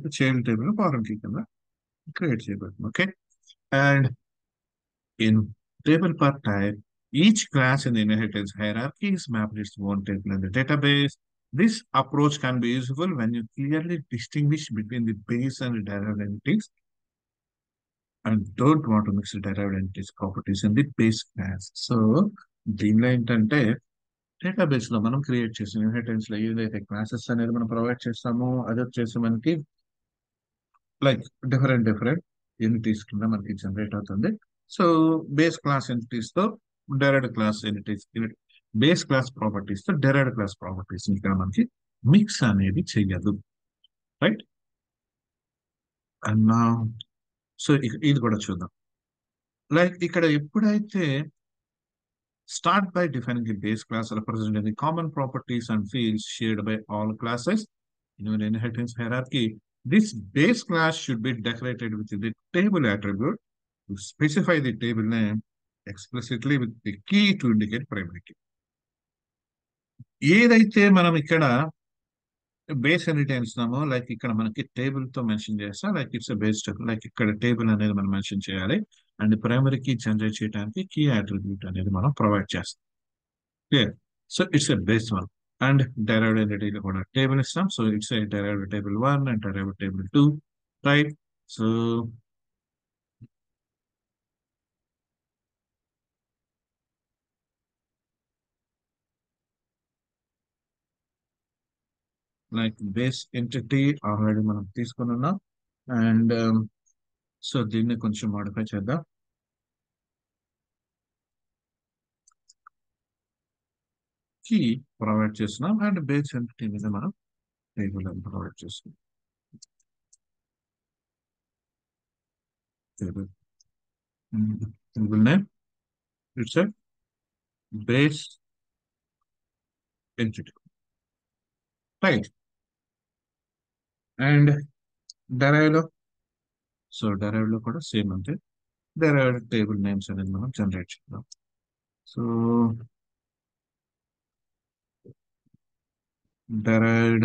the child table of foreign key కింద create చేయబడుతుంది. Okay. And in table per type, each class in the inheritance hierarchy is mapped its own table in the database. This approach can be useful when you clearly distinguish between the base and derived entities and don't want to mix the derived entities properties in the base class. So దీనిలో ఏంటంటే database లో మనం create చేసిన inheritance లో ఏదైతే classes అనేది మనం provide చేస్తామో అది వచ్చేసి మనకి లైక్ డిఫరెంట్ యూనిటీస్ కింద మనకి జనరేట్ అవుతుంది. సో బేస్ క్లాస్ ఎంటిటీస్ తో derived class entities, base class properties తో డెరైవ్డ్ క్లాస్ ప్రాపర్టీస్ ఇక్కడ మనకి మిక్స్ అనేది చెయ్యదు. రైట్. అండ్ సో ఇది కూడా చూద్దాం. లైక్ ఇక్కడ ఎప్పుడైతే start by defining a base class representing the common properties and fields shared by all classes in an inheritance hierarchy. This base class should be declarated with the table attribute to specify the table name explicitly with the key to indicate primary key. ఏదైతే మనం ఇక్కడ base ఎన్నిటైన్ ఇస్తున్నామో like ఇక్కడ మనకి table తో mention చేస్తాం, like it's base table, like ఇక్కడ table అనేది మనం మెన్షన్ చేయాలి అండ్ ప్రైమరీ కీ జనరేట్ చేయడానికి కీ అట్రిబ్యూట్ అనేది మనం ప్రొవైడ్ చేస్తాం. Clear. So it's a base one and derived entity లో కూడా టేబుల్ ఇస్తాం. So it's a derived table 1 and derived table 2, right. So like base entity already మనం తీసుకుని ఉన్నాం అండ్ సో దీన్ని కొంచెం మాడిఫై చేద్దాం. కీ ప్రొవైడ్ చేస్తున్నాం అండ్ బేస్ ఎంటిటీ మీద మనం టేబుల్ అని ప్రొవైడ్ చేస్తున్నాం. Table name it's a base entity, right. And derive లో, సో డెరైవ్ లో కూడా సేమ్ అంతే, derived టేబుల్ నేమ్స్ అనేది మనం జనరేట్ చేద్దాం. So derived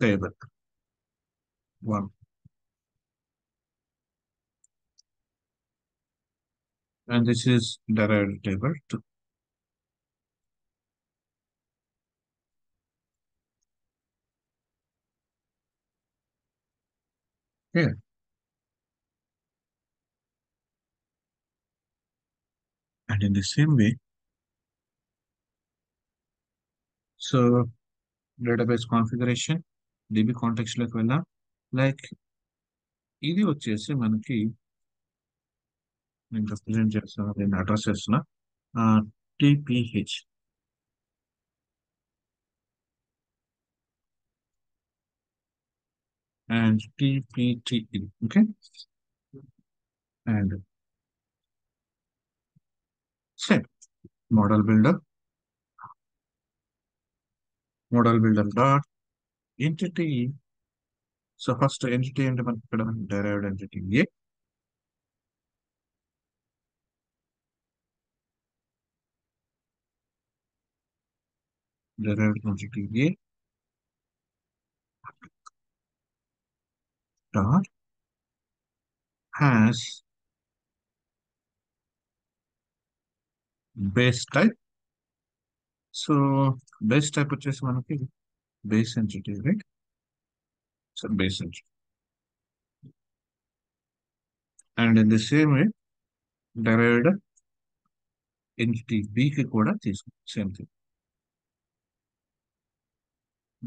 table 1 and this is derived table 2. Here and in the same way, so database configuration db context లోకి వెళ్ళాం. Like ఇది వచ్చేసి మనకి నేను రిప్రజెంట్ చేస్తున్నా, నేను అడ్రస్ చేస్తున్నా టిపిహెచ్ and tpte. Okay. And same model builder dot entity. So first entity అంటే మనకి ఇక్కడ derived entity A, derived entity A dot has base type. So base type వచ్చేసి మనకి base entity, right? So base entity. And in the same way derived entity B కి కూడా తీసుకుంటాం same thing.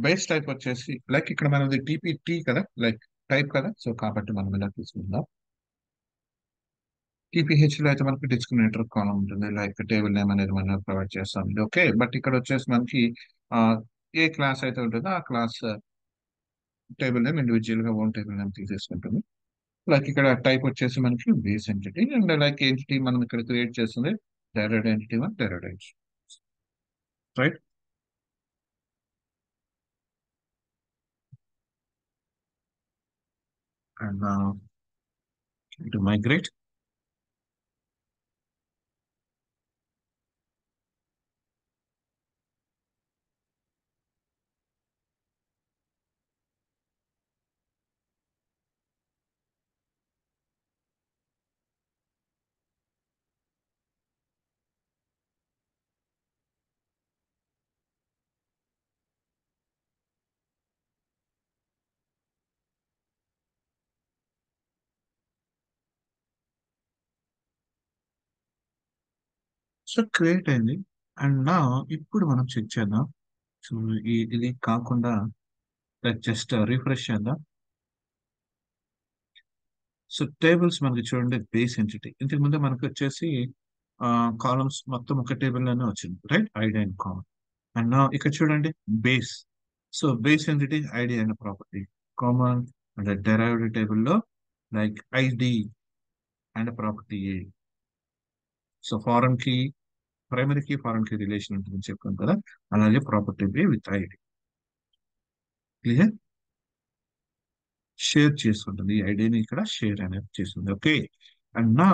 Base type వచ్చేసి like ఇక్కడ మనది TPT కదా, like type కదా, సో కాబట్టి మనం ఇలా తీసుకుందాం. టీపీహెచ్ లో అయితే మనకి డిస్క్రిమినేటర్ కాలం ఉంటుంది, లైక్ టేబుల్ నేమ్ అనేది మనం ప్రొవైడ్ చేస్తాం. ఓకే, బట్ ఇక్కడ వచ్చేసి మనకి ఆ, ఏ క్లాస్ అయితే ఉంటుందో ఆ క్లాస్ టేబుల్ నేమ్ ఇండివిజువల్ గా ఓన్ టేబుల్ నేమ్ తీసేసుకుంటుంది. లైక్ ఇక్కడ టైప్ వచ్చేసి మనకి base entity, and like entity మనం ఇక్కడ క్రియేట్ చేస్తుంది direct entity one, direct entity, right? And to migrate. So create అయింది. అండ్ నా ఇప్పుడు మనం చెక్ చేద్దాం. సో ఇది కాకుండా జస్ట్ రిఫ్రెష్ చేద్దాం. సో టేబుల్స్ మనకి చూడండి బేస్ ఎంటిటీ, ఇంతకు ముందు మనకి వచ్చేసి కాలమ్స్ మొత్తం ఒక టేబుల్ లోనే వచ్చింది, right? ID and common. And నా ఇక్కడ చూడండి base. So base entity ID అనే ప్రాపర్టీ కామన్, అండ్ డెరైవ్డ్ టేబుల్లో like ID and property A. So foreign కి, ప్రైమరీ కి ఫారెన్ కి రిలేషన్ ఉంటుందని చెప్పాను కదా, అలాగే property be with ID. Clear? Share చేసుకుంటుంది, ఈ ఐడిని ఇక్కడ షేర్ అనేది చేస్తుంది. ఓకే, అండ్ నా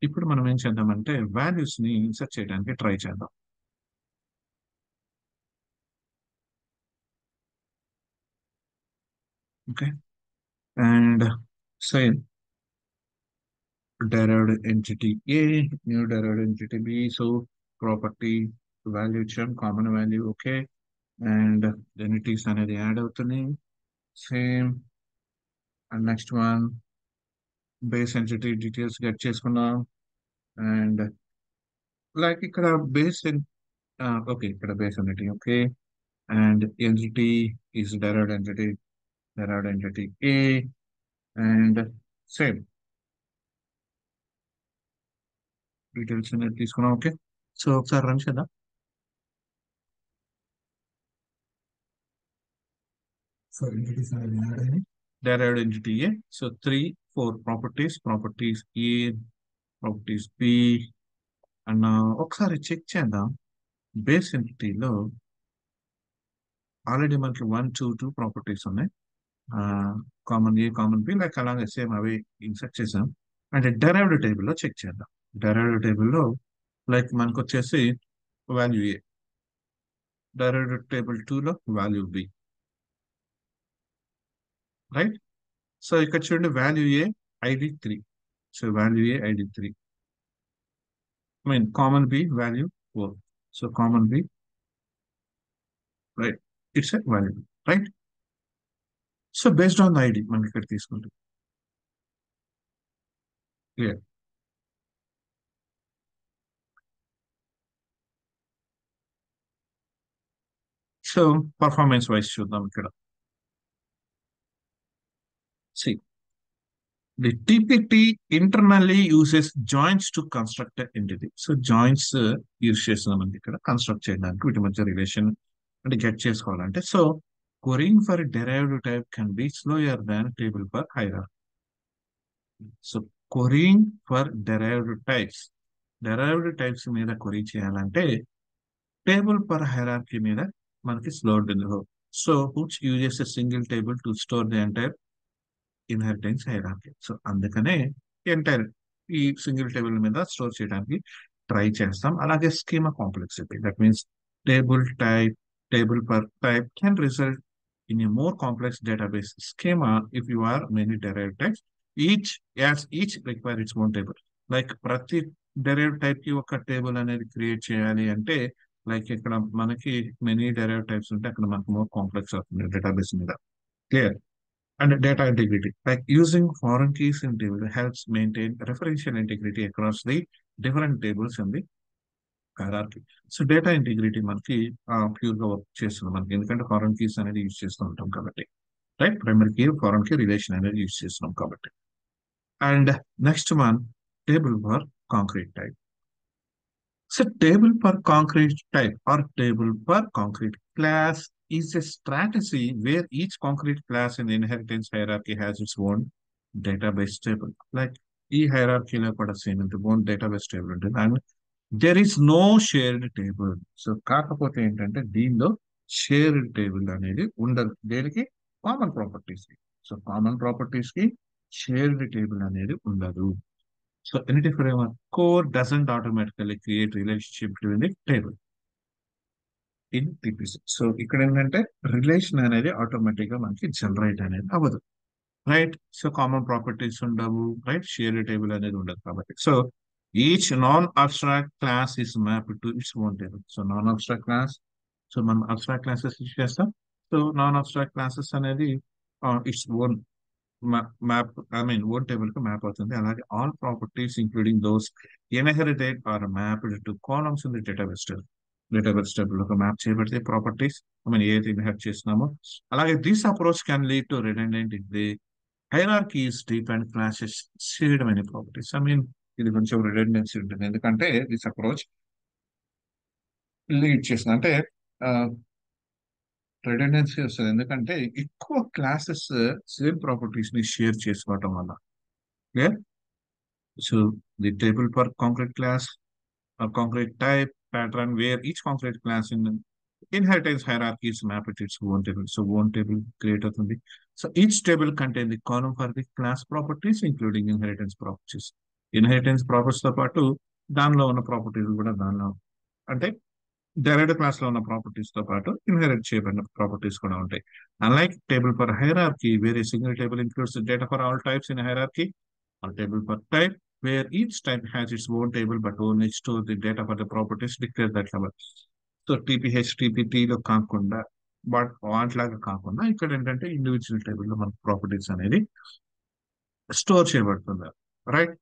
ఇప్పుడు మనం ఏం చేద్దామంటే వాల్యూస్ ని ఇన్సర్ట్ చేయడానికి ట్రై చేద్దాం. Okay, and same derived entity A, new derived entity B. So property value icham, common value, okay. And entities అనేది యాడ్ అవుతున్నాయి. Same. And next one base entity details get చేసుకున్నాం. And like ఇక్కడ base, okay ఇక్కడ base entity, okay. And entity is derived entity A. And same details అనేది తీసుకున్నాం. Okay, so ఒకసారి run చేద్దాం. So entities అనేది యాడ్ అయినాయి. Derived entity A. So three, four properties, properties A, properties B, and ఒకసారి check చేద్దాం. Base ఎంటిటీలో already మనకి 1, 2 properties ఉన్నాయి. కామన్ ఏ, కామన్ బి, లైక్ అలాగే సేమ్ అవి ఇన్సర్ట్ చేసాం. అంటే డెరైవ్డ్ టేబుల్లో చెక్ చేద్దాం. డెరైవ్డ్ టేబుల్లో లైక్ మనకు వచ్చేసి వాల్యూ ఏ, డెరైవ్డ్ టేబుల్ 2లో వాల్యూ బి, రైట్? సో ఇక్కడ చూడండి value A ID 3. So value A ID 3, I mean common B value 4. So common B, right? It's a value, right? So based on the ID, మనం ఇక్కడ తీసుకుంటాం. Clear? So performance wise చూద్దాం ఇక్కడ. See, the TPT internally uses joins to construct an entity. So joins use చేస్తున్నాం అండి ఇక్కడ construct చేయడానికి, వీటి మధ్య రిలేషన్ అంటే గెట్ చేసుకోవాలంటే. So querying for a derived type can be slower than table for hierarchy. So querying for derived types మీద query చేయాలంటే టేబుల్ పర్ హైరార్కీ మీద మనకి స్లో ఉంటుంది. So which uses a single table to store the entire inheritance hierarchy. So అందుకనే entire ఈ single table మీద store చేయడానికి try చేస్తాం. అలాగే schema complexity, that means table type, table per type can result in a more complex database schema if you are many derived types each require its own table. Like ప్రతి derive type కి ఒక table అనేది create చేయాలి అంటే like ఇక్కడ మనకి many derive types ఉంటే అక్కడ మనకు మోర్ కాంప్లెక్స్ అవుతుంది డేటాబేస్ మీద. Clear. And data integrity, like using foreign keys in table helps maintain referential integrity across the different tables in the hierarchy. So data integrity మనకి pure గా work చేస్తుంది మనకి, ఎందుకంటే ఫారెన్ కీస్ అనేది use చేస్తూ ఉంటాం కాబట్టి. Right, primary key foreign key relation అనేది యూజ్ చేస్తున్నాం కాబట్టి. And next one, table for concrete type. So table per concrete type or table per concrete class is a strategy where each concrete class in the inheritance hierarchy has its own database table. Like ఈ hierarchy లో కూడా same ఇంత own database table ఉంటుంది and there is no shared table. So కాకపోతే ఏంటంటే దీనిలో shared table అనేది ఉండదు. దేనికి? కామన్ ప్రాపర్టీస్ కి. సో కామన్ ప్రాపర్టీస్ కి షేర్డ్ టేబుల్ అనేది ఉండదు. So entity framework core doesn't automatically create relationship between the table in TPC. So ఇక్కడ ఏంటంటే రిలేషన్ అనేది ఆటోమేటిక్ గా మనకి జనరేట్ అనేది అవ్వదు. రైట్, సో కామన్ ప్రాపర్టీస్ ఉండవు. రైట్, షేర్ టేబుల్ అనేది ఉండదు కాబట్టి. So each non abstract class is map to its own table. So non abstract class, so మనం అబ్స్ట్రాక్ట్ క్లాసెస్ యూజ్ చేస్తాం. సో నాన్ అబ్స్ట్రాక్ట్ క్లాసెస్ అనేది its own map, I mean own table కి map అవుతుంది. అలాగే all properties including those inherited are mapped to columns in the database table. Database table ఒక map చేయబడితే properties I mean ఏదైతే inherit చేస్తున్నామో. అలాగే this approach can lead to redundant if the hierarchy is deep and classes shared many properties. I mean ఇది కొంచెం redundancy ఉంటుంది, ఎందుకంటే this approach lead చేస్తుంది అంటే రిడెండెన్సీ వస్తుంది, ఎందుకంటే ఎక్కువ క్లాసెస్ సేమ్ ప్రాపర్టీస్ ని షేర్ చేసుకోవటం వల్ల. Yeah. So the table per concrete class or concrete type pattern where each concrete class in the inheritance hierarchy is mapped to its own table. So one table create అవుతుంది. So each table contain the column for the class properties including inheritance properties. Inheritance properties తో పాటు దానిలో ఉన్న properties కూడా దానిలో అంటే derived class లో ఉన్న ప్రాపర్టీస్ తో పాటు ఇన్హెరిట్ చేయబడిన ప్రాపర్టీస్ కూడా ఉంటాయి. Unlike table for hierarchy where a single table includes data for all types in hierarchy, or table per type, where each type has its own table but only store the data for the properties declared that level. So TPH టీపీటీలో కాకుండా but వాటిలాగా కాకుండా ఇక్కడ ఏంటంటే individual టేబుల్లో మనకు properties అనేది store చేయబడుతుంది. Right,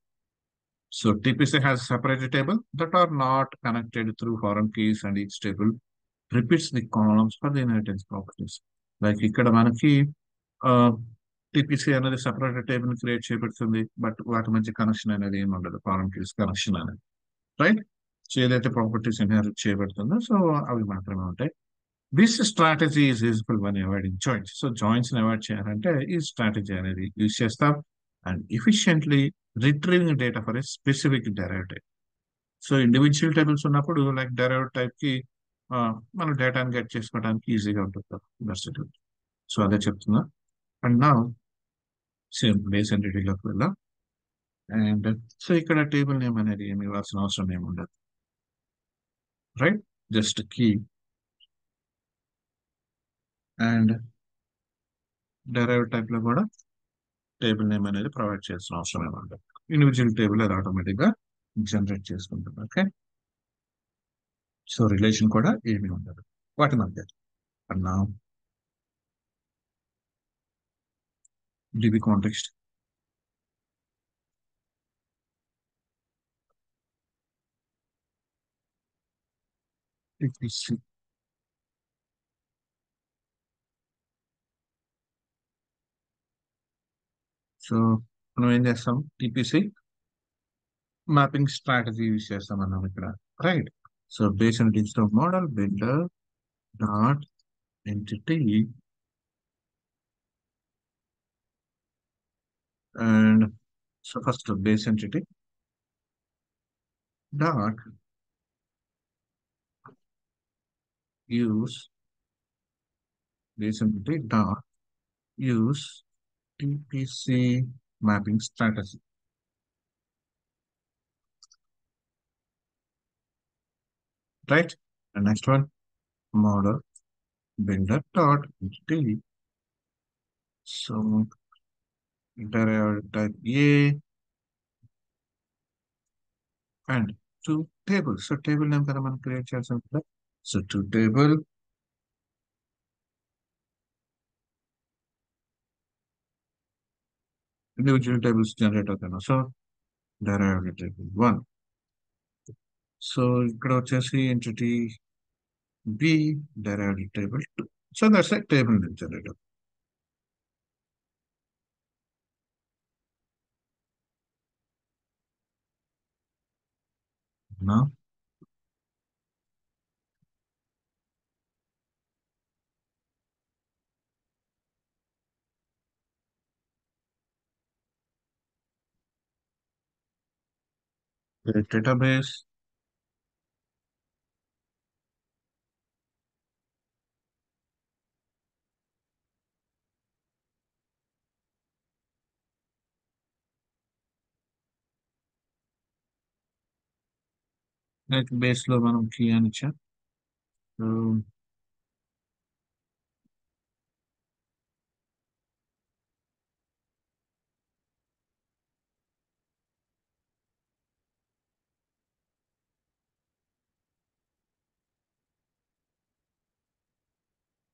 so TPC has separated table that are not connected through foreign keys and each table repeats the columns for the inheritance properties. Like ఇక్కడ మనకి టీపీసీ అనేది సెపరేట్ టేబుల్ క్రియేట్ చేయబడుతుంది, but వాటి మధ్య connection అనేది ఏమి ఉండదు, ఫారెన్ కీస్ కనెక్షన్ అనేది. రైట్, సో ఏదైతే ప్రాపర్టీస్ ఇన్హెరిట్ చేయబడుతుందో సో అవి మాత్రమే ఉంటాయి. This strategy is useful on avoiding joints. So joints avoid చేయాలంటే ఈ స్ట్రాటజీ అనేది యూజ్ చేస్తాం. And efficiently retrieving data for a specific derived type. So individual tables ఉన్నప్పుడు లైక్ డెరైవ్డ్ టైప్ కి మనం డేటాను గెట్ చేసుకోవడానికి ఈజీగా ఉంటుంది. సో అదే చెప్తున్నా. అండ్ నా సేమ్ బేస్ ఎంటిటీలోకి వెళ్ళాం. అండ్ సో ఇక్కడ టేబుల్ నేమ్ అనేది ఏమి ఇవ్వాల్సిన అవసరం ఏమి ఉండదు. Right, just key and derived type లో కూడా టేబుల్ నేమ్ అనేది ప్రొవైడ్ చేయాల్సిన అవసరం ఏమి ఉండదు. ఇండివిజువల్ టేబుల్ అది ఆటోమేటిక్ గా జనరేట్ చేసుకుంటుంది. ఓకే, సో రిలేషన్ కూడా ఏమి ఉండదు వాటి మధ్య. అన్నా డిబి కాంటెక్స్ట్ సో మనం ఏం చేస్తాం, టీపీసీ మ్యాపింగ్ స్ట్రాటజీ యూజ్ చేస్తాం అన్నాం ఇక్కడ. Right, so base and digital model builder dot entity and so first base entity dot use base entity dot use TPC mapping strategy. Right? The next one, model builder dot entity. So derived type A and two table. So table name కదా మనం create చేయాల్సి ఉంటుంది. So two table individual tables generate అవుతాయి. So derived table 1. So ఇక్కడ వచ్చేసి entity B derived table 2. So that's a table name generator. నా database like base లో మనం కీ అని ఇచ్చాం.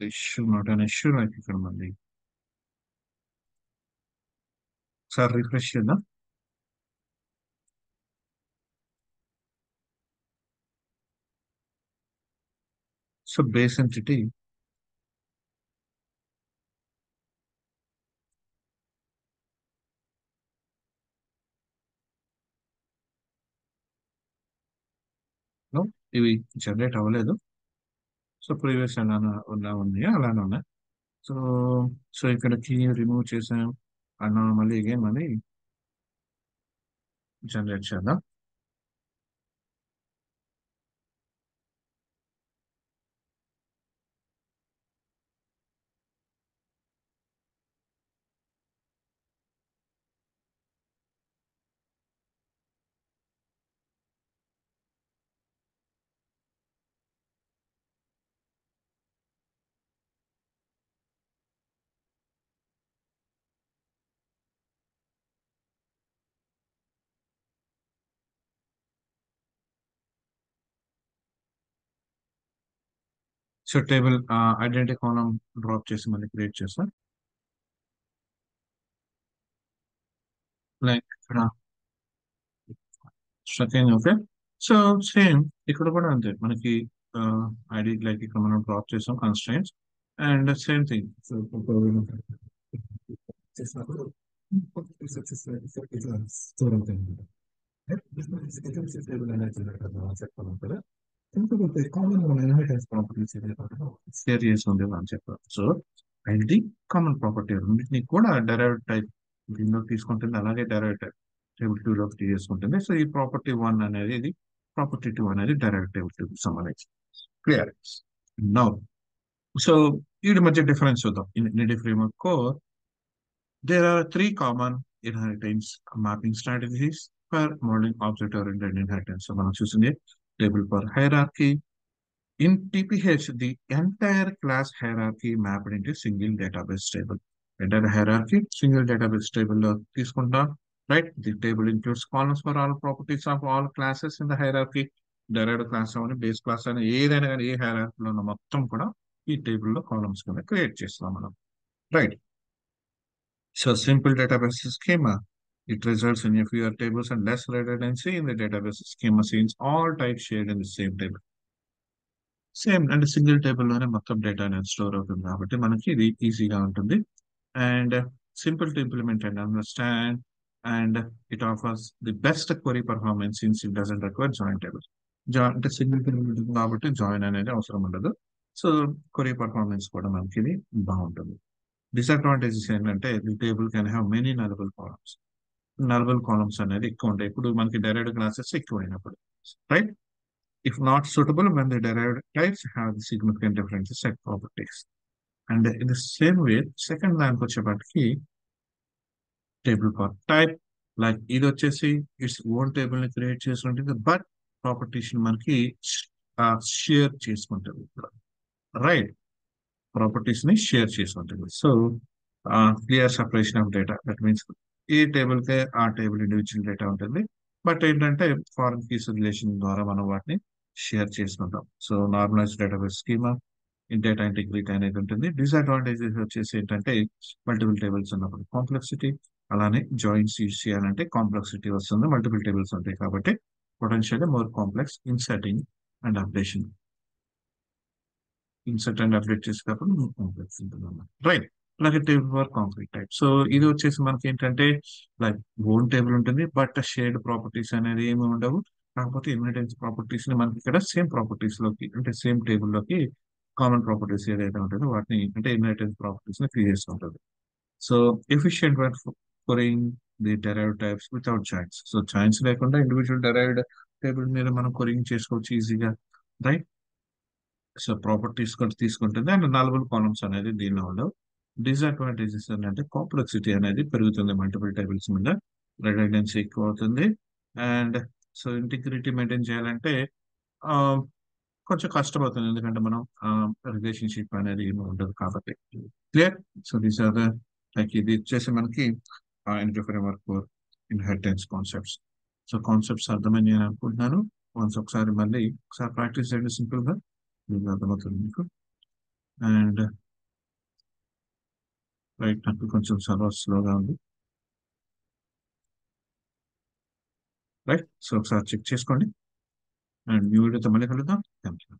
Issue not an issue like ఇక్కడ మళ్ళీ ఒకసారి రిఫ్రెష్ చేద్దాం. సో బేస్ ఎంటిటీ లో ఇవి జనరేట్ అవ్వలేదు. సో ప్రీవియస్ ఎలా ఉంది అలానే ఉన్నాయి. సో సో ఇక్కడ కీ రిమూవ్ చేసాం అన్న మళ్ళీ అగైన్ మళ్ళీ జనరేట్ చేద్దాం. సో టేబుల్ ఐడెంటిటీ కాలం డ్రాప్ చేసి మళ్ళీ క్రియేట్ చేస్తాం. లైక్ ఇక్కడ స్ట్రక్ ఓకే. సో సేమ్ ఇక్కడ కూడా అంతే మనకి ఐడి లైక్ ఇక్కడ మనం డ్రాప్ చేసాం constraints and same thing. So చేసినప్పుడు సక్సెస్ ఇట్లా స్టోర్ అవుతాయి అనమాట. చెప్పాలి కదా. ఇంకొకటి కామన్ మనం ఇన్హెరిటెన్స్ ప్రాపర్టీస్ షేర్ చేసి ఉంది అని చెప్పారు. సో ఐడి కామన్ ప్రాపర్టీ రెండింటిని కూడా డెరైవ్డ్ టైప్ దీనిలోకి తీసుకుంటుంది, అలాగే డెరైవ్డ్ టైప్ టేబుల్ టూ లోకి తీసుకుంటుంది. సో ఈ ప్రాపర్టీ వన్ అనేది ఇది ప్రాపర్టీ టూ అనేది డెరైవ్డ్ టేబుల్ టూ సంబంధించి క్లియర్. నౌ సో వీటి మధ్య డిఫరెన్స్ చూద్దాం. In inherited framework core there are three common inheritance mapping strategies for modeling object-oriented inheritance. So, మనం చూసింది table for hierarchy. In TPH, the entire class hierarchy mapped into single database table. Entire hierarchy, single database table లో తీసుకుంటాం. Right? The table includes columns for all properties of all classes in the hierarchy. Derived class అని base class అని ఏదైనా కానీ ఏ హైరార్కీలో ఉన్న మొత్తం కూడా ఈ టేబుల్లో కాలమ్స్ కింద క్రియేట్ చేస్తాం మనం. Right. So simple database schema. It results in a fewer tables and less redundancy in the database schema since all types shared in the same table. Same అంటే సింగిల్ టేబుల్లోనే మొత్తం డేటా అనేది store అవుతుంది కాబట్టి మనకి ఇది ఈజీగా ఉంటుంది. And simple to implement and understand and it offers the best query performance since it doesn't require join table. అంటే సింగిల్ టేబుల్ ఉంటుంది కాబట్టి జాయిన్ అనేది అవసరం ఉండదు. సో క్వరీ పర్ఫార్మెన్స్ కూడా మనకి ఇది బాగుంటుంది. డిసడ్వాంటేజెస్ ఏంటంటే the table can have many nullable columns. Nullable columns అనేది ఎక్కువ ఉంటాయి ఇప్పుడు మనకి డెరైవ్డ్ క్లాసెస్ ఎక్కువ అయినప్పుడు. Right. If not suitable when the derived types have significant differences set properties. And in the same way, second దానికి వచ్చేప్పటికి టేబుల్ ఫర్ టైప్ లైక్ ఇది వచ్చేసి ఇట్స్ ఓన్ టేబుల్ ని క్రియేట్ చేసి ఉంటుంది బట్ ప్రాపర్టీస్ మనకి షేర్ చేసుకుంటుంది. రైట్. ప్రాపర్టీస్ ని షేర్ చేసి ఉంటుంది. So clear separation of data that means ఈ టేబుల్ కే ఆ టేబుల్ ఇండివిజువల్ డేటా ఉంటుంది బట్ ఏంటంటే ఫారెన్ కీస్ రిలేషన్ ద్వారా మనం వాటిని షేర్ చేసుకుంటాం. So normalise database schema data integrity అనేది ఉంటుంది. డిసడ్వాంటేజెస్ వచ్చేసి ఏంటంటే మల్టిపుల్ టేబుల్స్ ఉన్నప్పుడు కాంప్లెక్సిటీ, అలానే జాయిన్స్ యూజ్ చేయాలంటే కాంప్లెక్సిటీ వస్తుంది. మల్టిపుల్ టేబుల్స్ ఉంటాయి కాబట్టి potentially more complex inserting and updation. Insert and update చేసేటప్పుడు కాంప్లెక్స్ ఉంటుంది అన్నమాట. రైట్. అలాగే table for concrete type. So ఇది వచ్చేసి మనకి ఏంటంటే లైక్ ఓన్ టేబుల్ ఉంటుంది, బట్ షేర్డ్ ప్రాపర్టీస్ అనేది ఏమి ఉండవు. కాకపోతే ఇన్హెరిటెన్స్ ప్రాపర్టీస్ ని మనకి ఇక్కడ సేమ్ ప్రాపర్టీస్ లోకి అంటే సేమ్ టేబుల్ లోకి కామన్ ప్రాపర్టీస్ ఏదైతే ఉంటుందో వాటిని అంటే ఇన్హెరిటెన్స్ ప్రాపర్టీస్ ని క్రియేట్ చేస్తుంటుంది. సో ఎఫిషియంట్ ఫోరింగ్ the derived types without joints. So joints లేకుండా ఇండివిజువల్ డెరైవ్డ్ టేబుల్ మీద మనం కొరింగ్ చేసుకోవచ్చు ఈజీగా. రైట్. సో ప్రాపర్టీస్ కూడా తీసుకుంటుంది అండ్ నలబుల్ కాలమ్స్ అనేది దీనిలో ఉండవు. డిసడ్వాంటేజెస్ ఏంటంటే కాంప్లెక్సిటీ అనేది పెరుగుతుంది మల్టిపుల్ టేబుల్స్ మీద, రెడెండెన్సీ ఎక్కువ అవుతుంది. అండ్ సో ఇంటిగ్రిటీ మెయింటైన్ చేయాలంటే ఆ, కొంచెం కష్టమవుతుంది, ఎందుకంటే మనం రిలేషన్షిప్ అనేది ఏమి ఉండదు కాబట్టి. Clear. So these are the like ఇది వచ్చేసి మనకి inter framework inheritance concepts. So concepts అర్థమని నేను అనుకుంటున్నాను. వన్స్ ఒకసారి మళ్ళీ ఒకసారి ప్రాక్టీస్ చేయండి సింపుల్ గా, మీకు అర్థమవుతుంది మీకు. అండ్ రైట్, నాకు కొంచెం సర్వర్ స్లోగా ఉంది. రైట్. సో ఒకసారి చెక్ చేసుకోండి అండ్ మీ వీడియోతో మళ్ళీ కలుద్దాం. Thank you.